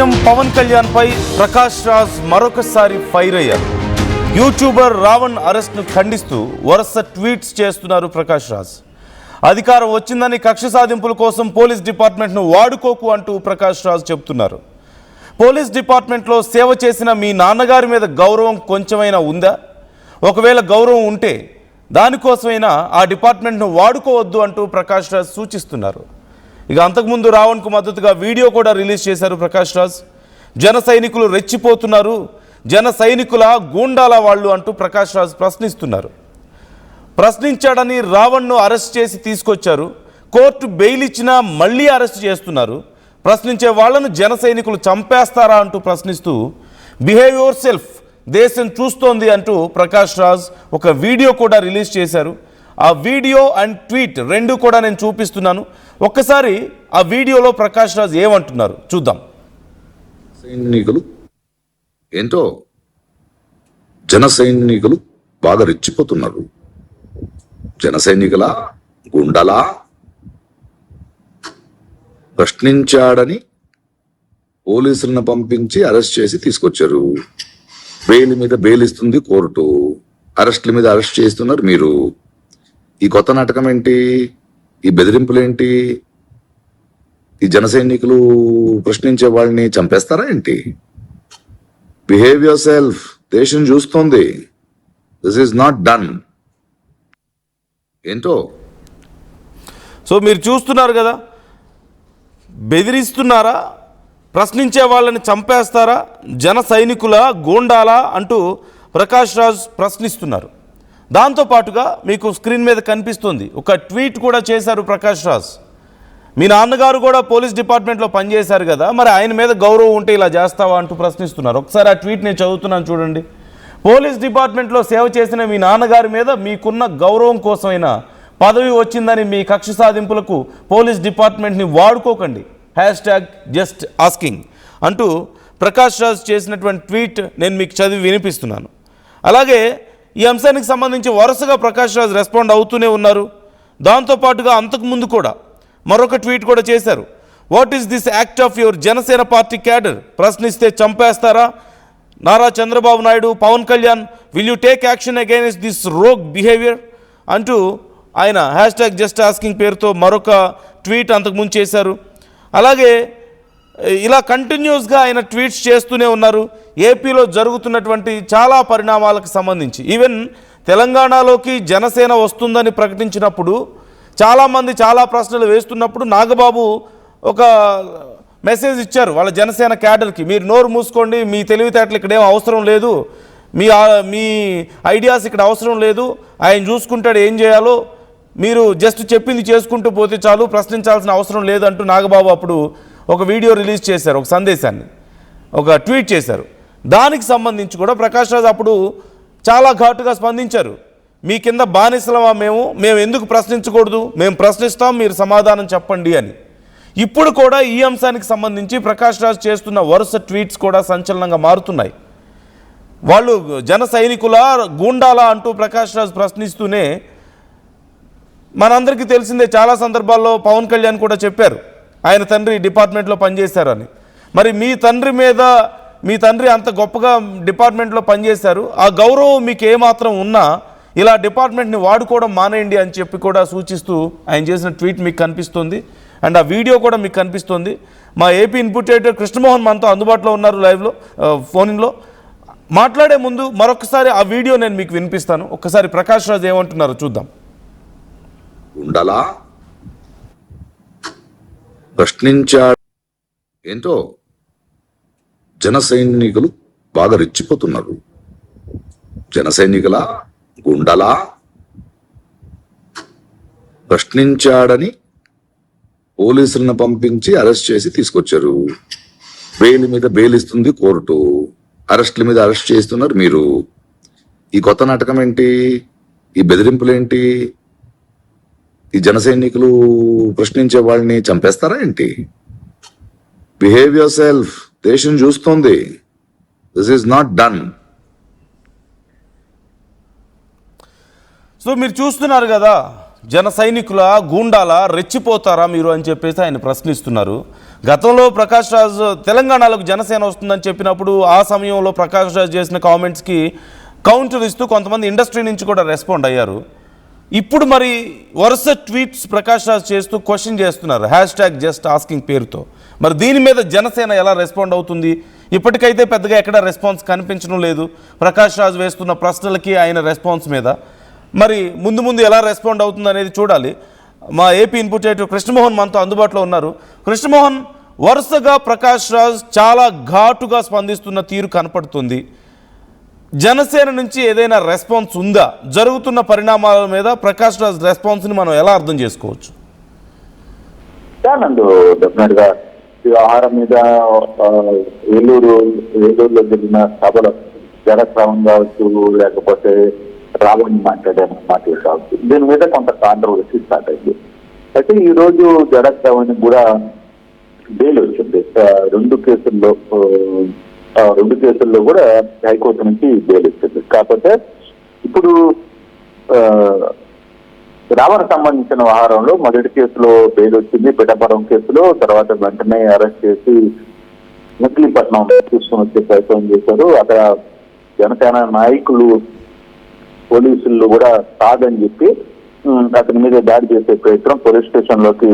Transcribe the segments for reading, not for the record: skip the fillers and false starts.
CM Pawan Kalyan పై ప్రకాష్ రాజ్ మరొకసారి fire అయ్యారు. YouTuber Raavan అరెస్ట్ను ఖండిస్తూ వరుస ట్వీట్స్ చేస్తున్నారు ప్రకాష్ రాజ్. అధికారం వచ్చిందని కక్ష సాధింపుల కోసం పోలీస్ డిపార్ట్మెంట్ను వాడుకోకు అంటూ ప్రకాష్ రాజ్ చెబుతున్నారు. పోలీస్ డిపార్ట్మెంట్లో సేవ చేసిన మీ నాన్నగారి మీద గౌరవం కొంచెమైనా ఉందా? ఒకవేళ గౌరవం ఉంటే దానికోసమైనా ఆ డిపార్ట్మెంట్ను వాడుకోవద్దు అంటూ ప్రకాష్ రాజ్ సూచిస్తున్నారు. ఇక అంతకుముందు రావణ్కు మద్దతుగా వీడియో కూడా రిలీజ్ చేశారు ప్రకాష్ రాజ్. జన సైనికులు రెచ్చిపోతున్నారు, జన సైనికుల గూండాల వాళ్ళు అంటూ ప్రకాష్ రాజ్ ప్రశ్నిస్తున్నారు. ప్రశ్నించాడని రావణ్ను అరెస్ట్ చేసి తీసుకొచ్చారు. కోర్టు బెయిల్ ఇచ్చినా మళ్ళీ అరెస్ట్ చేస్తున్నారు. ప్రశ్నించే వాళ్లను జన సైనికులు చంపేస్తారా అంటూ ప్రశ్నిస్తూ బిహేవ్ యువర్ సెల్ఫ్, దేశం చూస్తోంది అంటూ ప్రకాష్ రాజ్ ఒక వీడియో కూడా రిలీజ్ చేశారు. ఆ వీడియో అండ్ ట్వీట్ రెండు కూడా నేను చూపిస్తున్నాను. ఒక్కసారి ఆ వీడియోలో ప్రకాష్ రాజ్ ఏమంటున్నారు చూద్దాం. సైనికులు ఏంటో జన సైనికులు బాగా రెచ్చిపోతున్నారు. జన సైనికుల గుండలా ప్రశ్నించాడని పోలీసులను పంపించి అరెస్ట్ చేసి తీసుకొచ్చారు. బెయిల్ మీద బెయిల్ ఇస్తుంది కోర్టు, అరెస్ట్ల మీద అరెస్ట్ చేస్తున్నారు మీరు. ఈ కొత్త నాటకం ఏంటి? ఈ బెదిరింపులు ఏంటి? ఈ జన సైనికులు ప్రశ్నించే వాళ్ళని చంపేస్తారా ఏంటి? బిహేవ్ యువర్ సెల్ఫ్, దేశం చూస్తోంది. This is not done. ఏంటో సో మీరు చూస్తున్నారు కదా, బెదిరిస్తున్నారా, ప్రశ్నించే వాళ్ళని చంపేస్తారా, జన సైనికుల గూండాలా అంటూ ప్రకాష్ రాజ్ ప్రశ్నిస్తున్నారు. దాంతోపాటుగా మీకు స్క్రీన్ మీద కనిపిస్తుంది ఒక ట్వీట్ కూడా చేశారు ప్రకాష్ రాజ్. మీ నాన్నగారు కూడా పోలీస్ డిపార్ట్మెంట్లో పనిచేశారు కదా, మరి ఆయన మీద గౌరవం ఉంటే ఇలా చేస్తావా అంటూ ప్రశ్నిస్తున్నారు. ఒకసారి ఆ ట్వీట్ నేను చదువుతున్నాను చూడండి. పోలీస్ డిపార్ట్మెంట్లో సేవ చేసిన మీ నాన్నగారి మీద మీకున్న గౌరవం కోసమైనా పదవి వచ్చిందని మీ కక్ష సాధింపులకు పోలీస్ డిపార్ట్మెంట్ని వాడుకోకండి, #జస్ట్ ఆస్కింగ్ అంటూ ప్రకాష్ రాజ్ చేసినటువంటి ట్వీట్ నేను మీకు చదివి వినిపిస్తున్నాను. అలాగే ఈ అంశానికి సంబంధించి వరుసగా ప్రకాష్ రాజ్ రెస్పాండ్ అవుతూనే ఉన్నారు. దాంతోపాటుగా అంతకుముందు కూడా మరొక ట్వీట్ కూడా చేశారు. What is this act of your Janasena party cadre? ప్రశ్నిస్తే చంపేస్తారా? Nara Chandrababu Naidu, Pawan Kalyan, will you take action against this rogue behaviour అంటూ ఆయన #జస్ట్ ఆస్కింగ్ పేరుతో మరొక ట్వీట్ అంతకుముందు చేశారు. అలాగే ఇలా కంటిన్యూస్గా ఆయన ట్వీట్స్ చేస్తూనే ఉన్నారు. ఏపీలో జరుగుతున్నటువంటి చాలా పరిణామాలకు సంబంధించి ఈవెన్ తెలంగాణలోకి జనసేన వస్తుందని ప్రకటించినప్పుడు చాలామంది చాలా ప్రశ్నలు వేస్తున్నప్పుడు నాగబాబు ఒక మెసేజ్ ఇచ్చారు వాళ్ళ జనసేన క్యాడర్కి, మీరు నోరు మూసుకోండి, మీ తెలివితేటలు ఇక్కడ ఏం అవసరం లేదు, మీ ఐడియాస్ ఇక్కడ అవసరం లేదు, ఆయన చూసుకుంటాడు ఏం చేయాలో, మీరు జస్ట్ చెప్పింది చేసుకుంటూ పోతే చాలు, ప్రశ్నించాల్సిన అవసరం లేదంటూ నాగబాబు అప్పుడు ఒక వీడియో రిలీజ్ చేశారు, ఒక సందేశాన్ని, ఒక ట్వీట్ చేశారు. దానికి సంబంధించి కూడా ప్రకాష్ రాజ్ అప్పుడు చాలా ఘాటుగా స్పందించారు. మీ కింద బానిసలమా మేము ఎందుకు ప్రశ్నించకూడదు, మేము ప్రశ్నిస్తాం, మీరు సమాధానం చెప్పండి అని. ఇప్పుడు కూడా ఈ అంశానికి సంబంధించి ప్రకాష్ రాజ్ చేస్తున్న వరుస ట్వీట్స్ కూడా సంచలనంగా మారుతున్నాయి. వాళ్ళు జన సైనికుల గూండాలా అంటూ ప్రకాష్ రాజ్ ప్రశ్నిస్తూనే మనందరికీ తెలిసిందే, చాలా సందర్భాల్లో పవన్ కళ్యాణ్ కూడా చెప్పారు ఆయన తండ్రి డిపార్ట్మెంట్లో పనిచేశారని. మరి మీ తండ్రి అంత గొప్పగా డిపార్ట్మెంట్లో పనిచేశారు, ఆ గౌరవం మీకు ఏమాత్రం ఉన్నా ఇలా డిపార్ట్మెంట్ని వాడుకోవడం మానేయండి అని చెప్పి కూడా సూచిస్తూ ఆయన చేసిన ట్వీట్ మీకు కనిపిస్తుంది. అండ్ ఆ వీడియో కూడా మీకు కనిపిస్తుంది. మా ఏపీ ఇన్పుట్ ఎడిటర్ కృష్ణమోహన్ మనతో అందుబాటులో ఉన్నారు లైవ్లో, ఫోన్లో. మాట్లాడే ముందు మరొకసారి ఆ వీడియో నేను మీకు వినిపిస్తాను. ఒక్కసారి ప్రకాష్ రాజ్ ఏమంటున్నారో చూద్దాం. ఉండలా ప్రశ్నించాడు ఏంటో జన సైనికులు బాగా రెచ్చిపోతున్నారు. జన సైనికుల గుండలా ప్రశ్నించాడని పోలీసులను పంపించి అరెస్ట్ చేసి తీసుకొచ్చారు. బెయిల్ మీద బెయిల్ ఇస్తుంది కోర్టు, అరెస్ట్ల మీద అరెస్ట్ చేస్తున్నారు మీరు. ఈ కొత్త నాటకం ఏంటి? ఈ బెదిరింపులు ఏంటి? ఈ జన సైనికులు ప్రశ్నించే వాళ్ళని చంపేస్తారా ఏంటి? బిహేవ్ యువర్ సెల్ఫ్, దేశం చూస్తోంది. This is not done. So మీరు చూస్తున్నారు కదా, జన సైనికుల గూండాల రెచ్చిపోతారా మీరు అని చెప్పేసి ఆయన ప్రశ్నిస్తున్నారు. గతంలో ప్రకాష్ రాజ్ తెలంగాణలోకి జనసేన వస్తుందని చెప్పినప్పుడు ఆ సమయంలో ప్రకాష్ రాజ్ చేసిన కామెంట్స్కి కౌంటర్ ఇస్తూ కొంతమంది ఇండస్ట్రీ నుంచి కూడా రెస్పాండ్ అయ్యారు. ఇప్పుడు మరి వరుస ట్వీట్స్ ప్రకాష్ రాజ్ చేస్తూ క్వశ్చన్ చేస్తున్నారు #జస్ట్ ఆస్కింగ్ పేరుతో. మరి దీని మీద జనసేన ఎలా రెస్పాండ్ అవుతుంది? ఇప్పటికైతే పెద్దగా ఎక్కడ రెస్పాన్స్ కనిపించడం లేదు ప్రకాష్ రాజ్ వేస్తున్న ప్రశ్నలకి ఆయన రెస్పాన్స్ మీద. మరి ముందు ముందు ఎలా రెస్పాండ్ అవుతుంది అనేది చూడాలి. మా ఏపీ ఇన్పుట్ ఎడిటర్ కృష్ణమోహన్ మనతో అందుబాటులో ఉన్నారు. కృష్ణమోహన్, వరుసగా ప్రకాష్ రాజ్ చాలా ఘాటుగా స్పందిస్తున్న తీరు కనపడుతుంది. జనసేన నుంచి ఏదైనా రెస్పాన్స్ ఉందా? జరుగుతున్న పరిణామాల మీద ప్రకాష్ రాజ్ రెస్పాన్స్ని మనం ఎలా అర్థం చేసుకోవచ్చు? డెఫినెట్ గా ఈ ఆహారం మీద ఏలూరులో జరిగిన సభలో జనశ్రవం కావచ్చు, లేకపోతే రావణ్ మాట్లాడారు కావచ్చు, దీని మీద కొంత కాంట్రవర్సీ స్టార్ట్ అయింది. అయితే ఈ రోజు జనశ్రవణ్ కూడా బెయిల్ వచ్చింది. రెండు కేసుల్లో కూడా హైకోర్టు నుంచి బెయిల్ వచ్చింది. కాకపోతే ఇప్పుడు రావణ సంబంధించిన వ్యవహారంలో మొదటి కేసులో బెయిల్ వచ్చింది, పిఠాపురం కేసులో. తర్వాత వెంటనే అరెస్ట్ చేసి మచిలీపట్నం తీసుకుని వచ్చే ప్రయత్నం చేశారు. అక్కడ జనసేన నాయకులు పోలీసులు కూడా కాదని చెప్పి అతని మీద దాడి చేసే ప్రయత్నం, పోలీస్ స్టేషన్ లోకి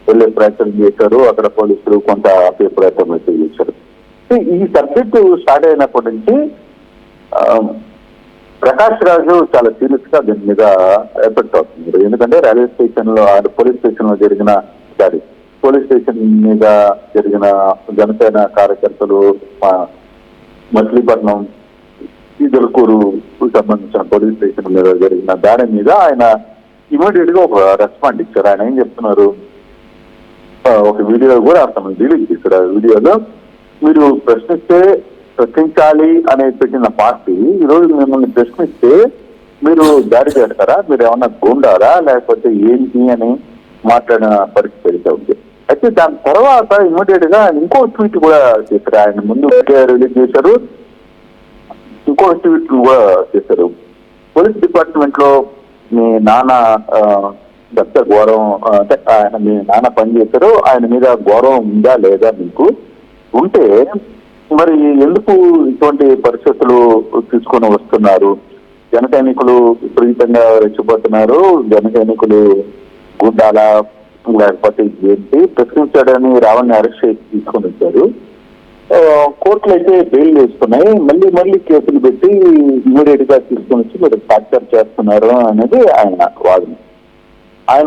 వెళ్లే ప్రయత్నం చేశారు. అక్కడ పోలీసులు కొంత ఆపే ప్రయత్నం చేశారు. ఈ సబ్జెక్టు స్టార్ట్ అయినప్పటి నుంచి ప్రకాష్ రాజు చాలా సీరియస్ గా దీని మీద ఎఫెక్ట్ అవుతున్నారు. ఎందుకంటే రైల్వే స్టేషన్ లో, పోలీస్ స్టేషన్ లో జరిగిన దాడి, పోలీస్ స్టేషన్ మీద జరిగిన జనసేన కార్యకర్తలు మచిలీపట్నం ఈదలకూరు సంబంధించిన పోలీస్ స్టేషన్ మీద జరిగిన దాడి మీద ఆయన ఇమీడియట్ గా ఒక రెస్పాండ్ ఇచ్చారు. ఆయన ఏం చెప్తున్నారు, ఒక వీడియో కూడా అతను రిలీజ్ చేశారు. ఆ వీడియోలో మీరు ప్రశ్నించాలి అనేది పెట్టిన పార్టీ ఈరోజు మిమ్మల్ని ప్రశ్నిస్తే మీరు దాడి చేస్తారా, మీరు ఏమన్నా గుండారా, లేకపోతే ఏంటి అని మాట్లాడిన పరిస్థితి అయితే ఉంది. అయితే దాని తర్వాత ఇమీడియట్ గా ఇంకో ట్వీట్ కూడా చేశారు. ఆయన ముందు వీడియో రిలీజ్ చేశారు, ఇంకో ట్వీట్ కూడా చేశారు. పోలీస్ డిపార్ట్మెంట్ లో మీ నాన్న దత్త గౌరవం, అంటే ఆయన మీ నాన్న పనిచేశారు, ఆయన మీద గౌరవం ఉందా లేదా, మీకు ఉంటే మరి ఎందుకు ఇటువంటి పరిస్థితులు తీసుకొని వస్తున్నారు? జన సైనికులు విపరీతంగా రెచ్చిపోతున్నారు, జన సైనికులు గుండాలా లేకపోతే ఏంటి ప్రశ్నించాడని రావణ్ని అరెస్ట్ చేసి తీసుకొని వచ్చారు. కోర్టులు అయితే బెయిల్ వేస్తున్నాయి, మళ్ళీ కేసులు పెట్టి ఇమీడియట్ గా తీసుకొని వచ్చి మీరు టార్చర్ చేస్తున్నారు అనేది ఆయన వాదన.